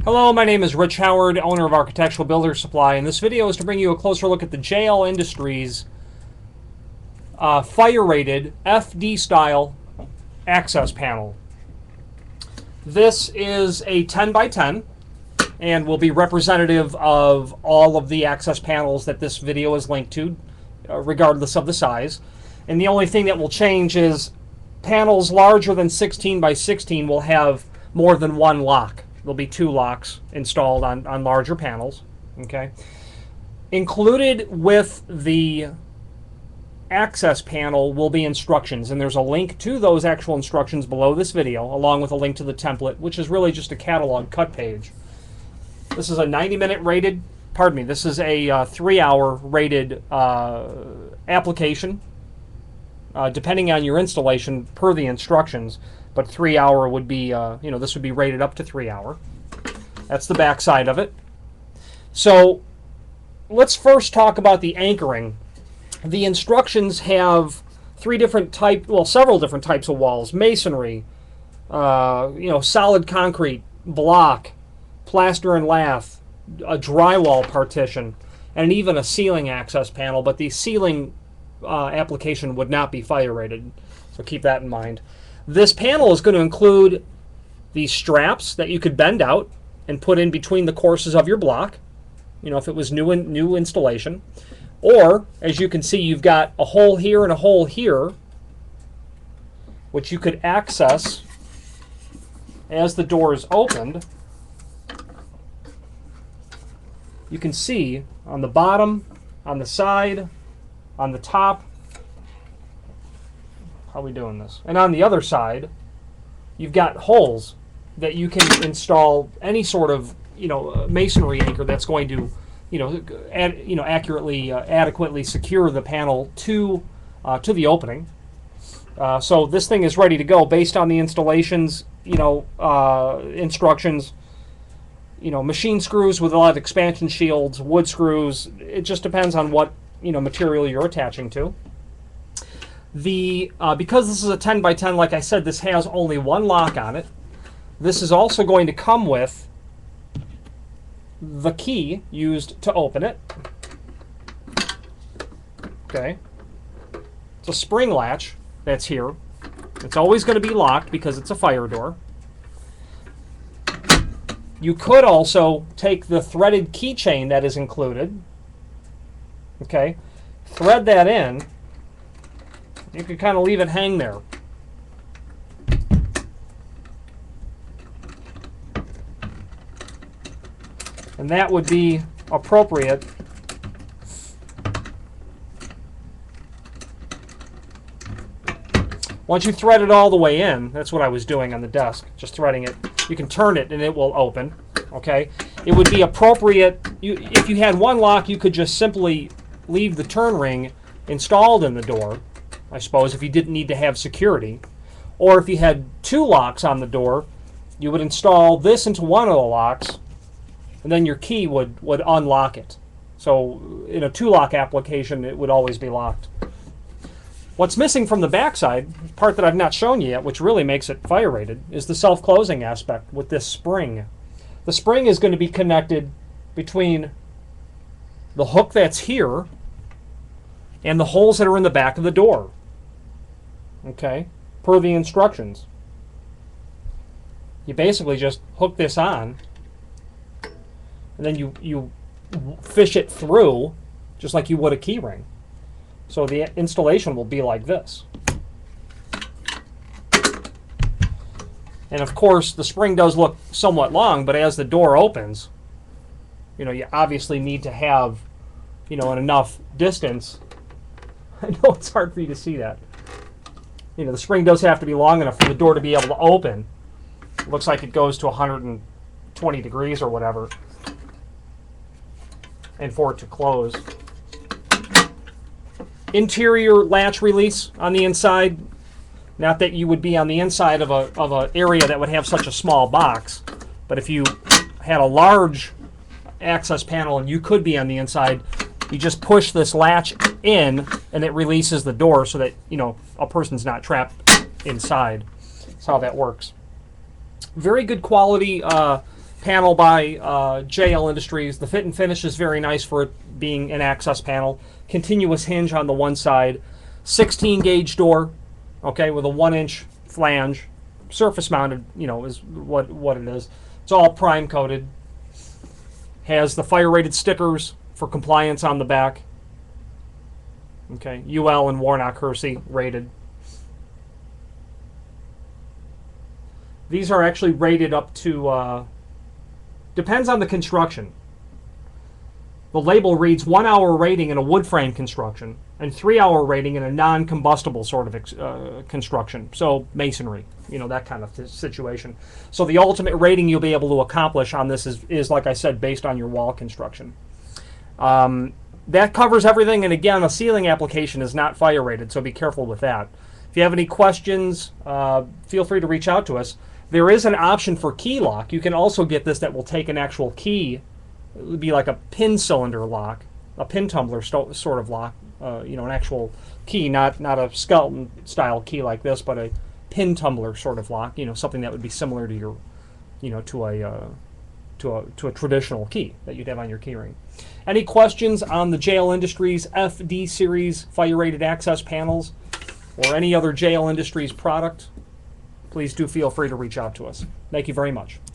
Hello, my name is Rich Howard, owner of Architectural Builder Supply, and this video is to bring you a closer look at the JL Industries fire-rated FD-style access panel. This is a 10 by 10 and will be representative of all of the access panels that this video is linked to, regardless of the size. And the only thing that will change is panels larger than 16 by 16 will have more than one lock. There'll be two locks installed on larger panels. Okay. Included with the access panel will be instructions, and there's a link to those actual instructions below this video, along with a link to the template, which is really just a catalog cut page. This is a 90-minute rated, this is a 3-hour rated application, depending on your installation per the instructions. But 3-hour would be, this would be rated up to 3-hour. That's the back side of it. So let's first talk about the anchoring. The instructions have several different types of walls: masonry, solid concrete, block, plaster and lath, a drywall partition, and even a ceiling access panel. But the ceiling application would not be fire rated, so keep that in mind. This panel is going to include these straps that you could bend out and put in between the courses of your block, if it was new installation. Or, as you can see, you've got a hole here and a hole here, which you could access as the door is opened. You can see on the bottom, on the side, on the top. How are we doing this? And on the other side, you've got holes that you can install any sort of masonry anchor that's going to adequately secure the panel to the opening. So this thing is ready to go based on the installations instructions. Machine screws with a lot of expansion shields, wood screws. It just depends on what material you're attaching to. Because this is a 10 by 10, like I said, this has only one lock on it. This is also going to come with the key used to open it. Okay. It's a spring latch that's here. It's always going to be locked because it's a fire door. You could also take the threaded keychain that is included. Okay. Thread that in. You can kind of leave it hang there. And that would be appropriate once you thread it all the way in. That's what I was doing on the desk, just threading it. You can turn it and it will open. Okay. It would be appropriate, if you had one lock, you could just simply leave the turn ring installed in the door, I suppose, if you didn't need to have security. Or if you had two locks on the door, you would install this into one of the locks, and then your key would unlock it. So in a two-lock application, it would always be locked. What's missing from the backside, part that I've not shown you yet, which really makes it fire-rated, is the self-closing aspect with this spring. The spring is going to be connected between the hook that's here and the holes that are in the back of the door. Okay, per the instructions. You basically just hook this on, and then you fish it through just like you would a key ring. So the installation will be like this. And of course, the spring does look somewhat long, but as the door opens, you obviously need to have an enough distance. I know it's hard for you to see that. The spring does have to be long enough for the door to be able to open. It looks like it goes to 120 degrees or whatever, and for it to close. Interior latch release on the inside. Not that you would be on the inside of a area that would have such a small box, but if you had a large access panel and you could be on the inside, you just push this latch in and it releases the door so that a person's not trapped inside. That's how that works. Very good quality panel by JL Industries. The fit and finish is very nice for it being an access panel. Continuous hinge on the one side. 16 gauge door, okay, with a 1-inch flange. Surface mounted, is what it is. It's all prime coated. Has the fire rated stickers for compliance on the back. Okay, UL and Warnock Hersey rated. These are actually rated up to, depends on the construction. The label reads 1 hour rating in a wood frame construction and 3 hour rating in a non-combustible sort of construction. So masonry, that kind of situation. So the ultimate rating you'll be able to accomplish on this is like I said, based on your wall construction. That covers everything, and again, a ceiling application is not fire rated, so be careful with that. If you have any questions, feel free to reach out to us. There is an option for key lock. You can also get this that will take an actual key. It would be like a pin cylinder lock, a pin tumbler sort of lock, an actual key, not a skeleton style key like this, but a pin tumbler sort of lock, something that would be similar to your, to a traditional key that you'd have on your key ring. Any questions on the JL Industries FD series fire rated access panels or any other JL Industries product, please do feel free to reach out to us. Thank you very much.